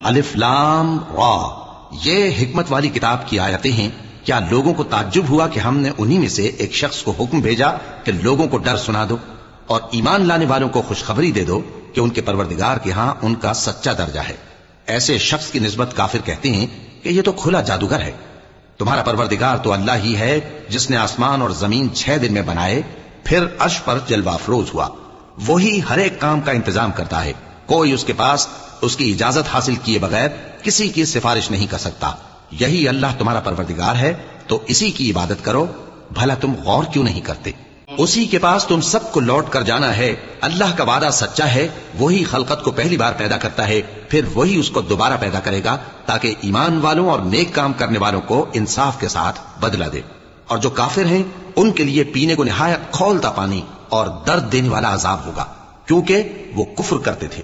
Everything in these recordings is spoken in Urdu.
الف لام را، یہ حکمت والی کتاب کی آیتیں ہیں۔ کیا لوگوں کو تعجب ہوا کہ ہم نے انہی میں سے ایک شخص کو حکم بھیجا کہ لوگوں کو ڈر سنا دو اور ایمان لانے والوں کو خوشخبری دے دو کہ ان کے پروردگار کے ہاں ان کا سچا درجہ ہے۔ ایسے شخص کی نسبت کافر کہتے ہیں کہ یہ تو کھلا جادوگر ہے۔ تمہارا پروردگار تو اللہ ہی ہے جس نے آسمان اور زمین 6 دن میں بنائے، پھر عرش پر جلوہ افروز ہوا۔ وہی ہر ایک کام کا انتظام کرتا ہے، کوئی اس کے پاس اس کی اجازت حاصل کیے بغیر کسی کی سفارش نہیں کر سکتا۔ یہی اللہ تمہارا پروردگار ہے، تو اسی کی عبادت کرو۔ بھلا تم غور کیوں نہیں کرتے؟ اسی کے پاس تم سب کو لوٹ کر جانا ہے۔ اللہ کا وعدہ سچا ہے، وہی خلقت کو پہلی بار پیدا کرتا ہے، پھر وہی اس کو دوبارہ پیدا کرے گا تاکہ ایمان والوں اور نیک کام کرنے والوں کو انصاف کے ساتھ بدلہ دے۔ اور جو کافر ہیں ان کے لیے پینے کو نہایت کھولتا پانی اور درد دینے والا عذاب ہوگا، کیونکہ وہ کفر کرتے تھے۔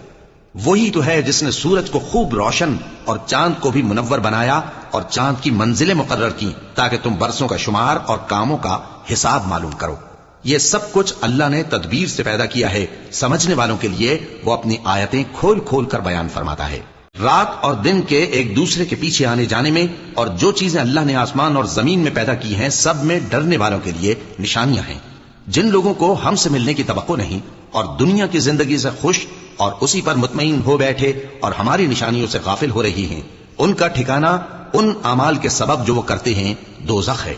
وہی تو ہے جس نے سورج کو خوب روشن اور چاند کو بھی منور بنایا اور چاند کی منزلیں مقرر کی تاکہ تم برسوں کا شمار اور کاموں کا حساب معلوم کرو۔ یہ سب کچھ اللہ نے تدبیر سے پیدا کیا ہے، سمجھنے والوں کے لیے وہ اپنی آیتیں کھول کھول کر بیان فرماتا ہے۔ رات اور دن کے ایک دوسرے کے پیچھے آنے جانے میں اور جو چیزیں اللہ نے آسمان اور زمین میں پیدا کی ہیں سب میں ڈرنے والوں کے لیے نشانیاں ہیں۔ جن لوگوں کو ہم سے ملنے کی توقع نہیں اور دنیا کی زندگی سے خوش اور اسی پر مطمئن ہو بیٹھے اور ہماری نشانیوں سے غافل ہو رہی ہیں، ان کا ٹھکانہ ان اعمال کے سبب جو وہ کرتے ہیں دوزخ ہے۔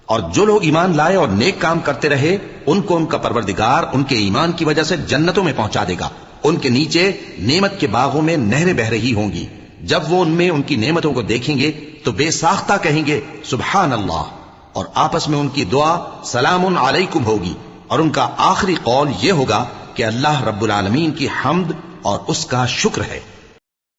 اور جو لوگ ایمان لائے اور نیک کام کرتے رہے ان کو ان کا پروردگار ان کے ایمان کی وجہ سے جنتوں میں پہنچا دے گا، ان کے نیچے نعمت کے باغوں میں نہریں بہ رہی ہوں گی۔ جب وہ ان میں ان کی نعمتوں کو دیکھیں گے تو بے ساختہ کہیں گے سبحان اللہ، اور آپس میں ان کی دعا سلام علیکم ہوگی، اور ان کا آخری قول یہ ہوگا کہ اللہ رب العالمین کی حمد اور اس کا شکر ہے۔